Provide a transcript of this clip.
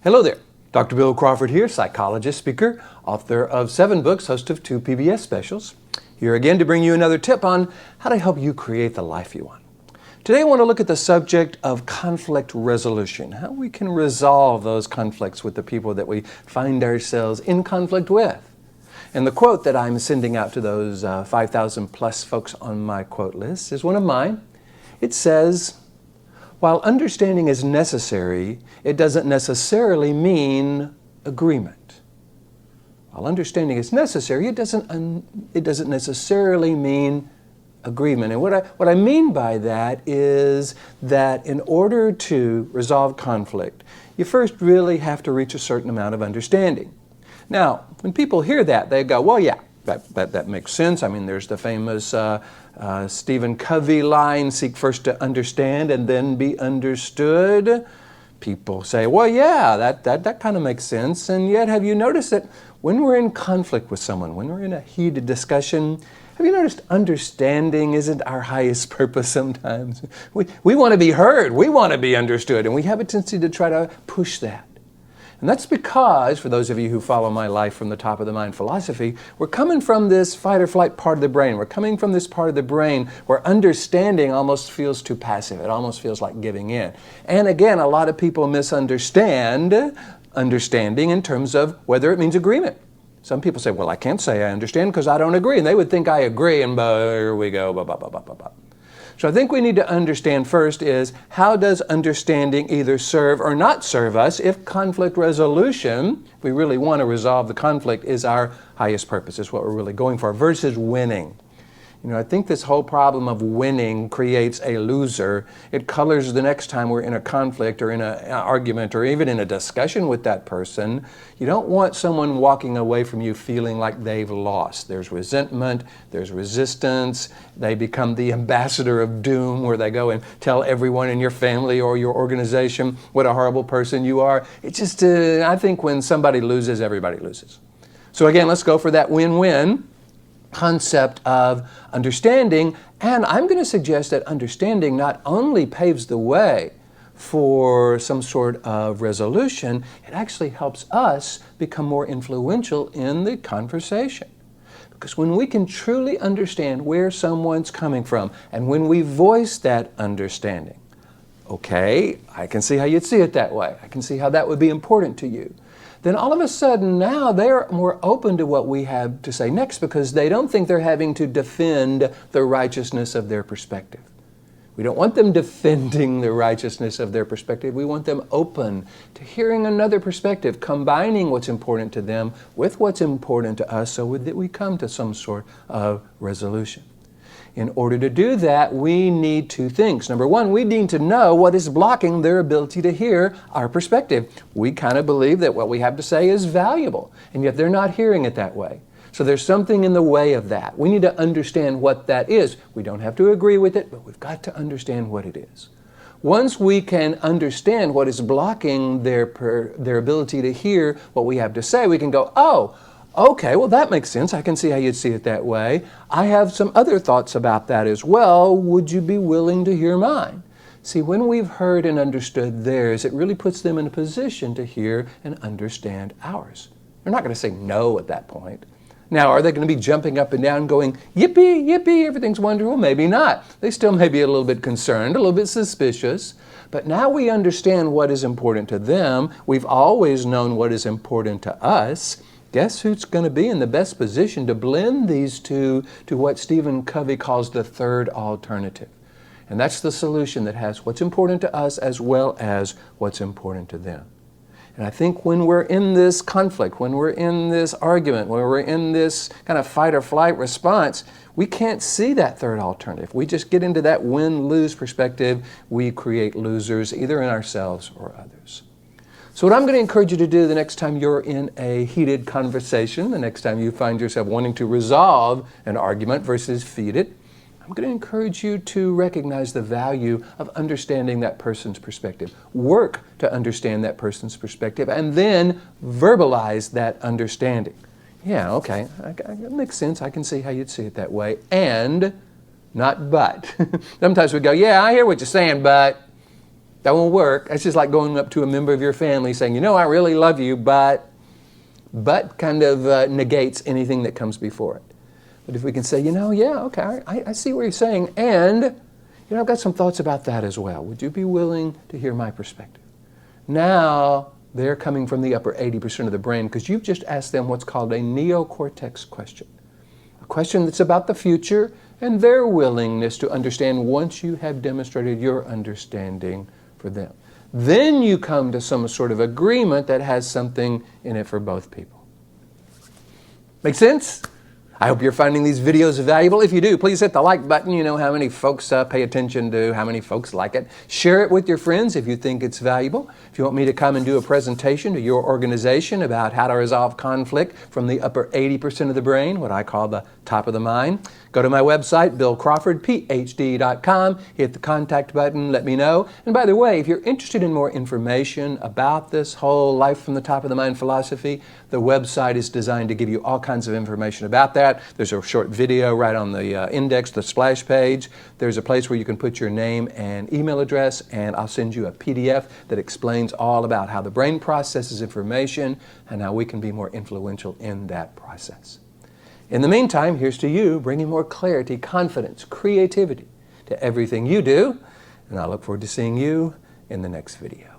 Hello there. Dr. Bill Crawford here, psychologist, speaker, author of 7 books, host of 2 PBS specials. Here again to bring you another tip on how to help you create the life you want. Today I want to look at the subject of conflict resolution, how we can resolve those conflicts with the people that we find ourselves in conflict with. And the quote that I'm sending out to those 5,000 plus folks on my quote list is one of mine. It says, "While understanding is necessary, it doesn't necessarily mean agreement." While understanding is necessary, it doesn't necessarily mean agreement. And what I mean by that is that in order to resolve conflict, you first really have to reach a certain amount of understanding. Now, when people hear that, they go, well, yeah, that makes sense. I mean, there's the famous Stephen Covey line, seek first to understand and then be understood. People say, well, yeah, that kind of makes sense. And yet, have you noticed that when we're in conflict with someone, when we're in a heated discussion, have you noticed understanding isn't our highest purpose sometimes? We want to be heard. We want to be understood. And we have a tendency to try to push that. And that's because, for those of you who follow my Life from the Top of the Mind philosophy, we're coming from this fight or flight part of the brain. We're coming from this part of the brain where understanding almost feels too passive. It almost feels like giving in. And again, a lot of people misunderstand understanding in terms of whether it means agreement. Some people say, well, I can't say I understand because I don't agree. And they would think I agree, and here we go, blah, blah, blah, blah, blah, blah. So I think we need to understand first is, how does understanding either serve or not serve us if conflict resolution, if we really want to resolve the conflict, is our highest purpose, is what we're really going for, versus winning. You know, I think this whole problem of winning creates a loser. It colors the next time we're in a conflict or in an argument or even in a discussion with that person. You don't want someone walking away from you feeling like they've lost. There's resentment, there's resistance. They become the ambassador of doom, where they go and tell everyone in your family or your organization what a horrible person you are. It's just, I think when somebody loses, everybody loses. So again, let's go for that win-win concept of understanding. And I'm going to suggest that understanding not only paves the way for some sort of resolution, it actually helps us become more influential in the conversation. Because when we can truly understand where someone's coming from, and when we voice that understanding, okay, I can see how you'd see it that way. I can see how that would be important to you. Then all of a sudden now they're more open to what we have to say next, because they don't think they're having to defend the righteousness of their perspective. We don't want them defending the righteousness of their perspective. We want them open to hearing another perspective, combining what's important to them with what's important to us so that we come to some sort of resolution. In order to do that, we need 2 things. Number 1, we need to know what is blocking their ability to hear our perspective. We kind of believe that what we have to say is valuable, and yet they're not hearing it that way. So there's something in the way of that. We need to understand what that is. We don't have to agree with it, but we've got to understand what it is. Once we can understand what is blocking their ability to hear what we have to say, we can go, oh, okay, well that makes sense. I can see how you'd see it that way. I have some other thoughts about that as well. Would you be willing to hear mine? See, when we've heard and understood theirs, it really puts them in a position to hear and understand ours. They're not going to say no at that point. Now, are they going to be jumping up and down going, yippee, yippee, everything's wonderful? Maybe not. They still may be a little bit concerned, a little bit suspicious. But now we understand what is important to them. We've always known what is important to us. Guess who's going to be in the best position to blend these two to what Stephen Covey calls the third alternative? And that's the solution that has what's important to us as well as what's important to them. And I think when we're in this conflict, when we're in this argument, when we're in this kind of fight or flight response, we can't see that third alternative. We just get into that win-lose perspective. We create losers either in ourselves or others. So what I'm going to encourage you to do the next time you're in a heated conversation, the next time you find yourself wanting to resolve an argument versus feed it, I'm going to encourage you to recognize the value of understanding that person's perspective. Work to understand that person's perspective and then verbalize that understanding. Yeah, okay, that makes sense. I can see how you'd see it that way. And, not but. Sometimes we go, yeah, I hear what you're saying, but That won't work. That's just like going up to a member of your family saying, you know, I really love you, but kind of negates anything that comes before it. But if we can say, you know, yeah, okay, I see what you're saying, and, you know, I've got some thoughts about that as well. Would you be willing to hear my perspective? Now, they're coming from the upper 80% of the brain because you've just asked them what's called a neocortex question. A question that's about the future and their willingness to understand once you have demonstrated your understanding for them. Then you come to some sort of agreement that has something in it for both people. Make sense? I hope you're finding these videos valuable. If you do, please hit the like button. You know how many folks pay attention to, how many folks like it. Share it with your friends if you think it's valuable. If you want me to come and do a presentation to your organization about how to resolve conflict from the upper 80% of the brain, what I call the top of the mind, go to my website, Ph.D.com, hit the contact button, let me know. And by the way, if you're interested in more information about this whole life from the top of the mind philosophy, the website is designed to give you all kinds of information about that. There's a short video right on the index, the splash page. There's a place where you can put your name and email address, and I'll send you a PDF that explains all about how the brain processes information and how we can be more influential in that process. In the meantime, here's to you, bringing more clarity, confidence, creativity to everything you do, and I look forward to seeing you in the next video.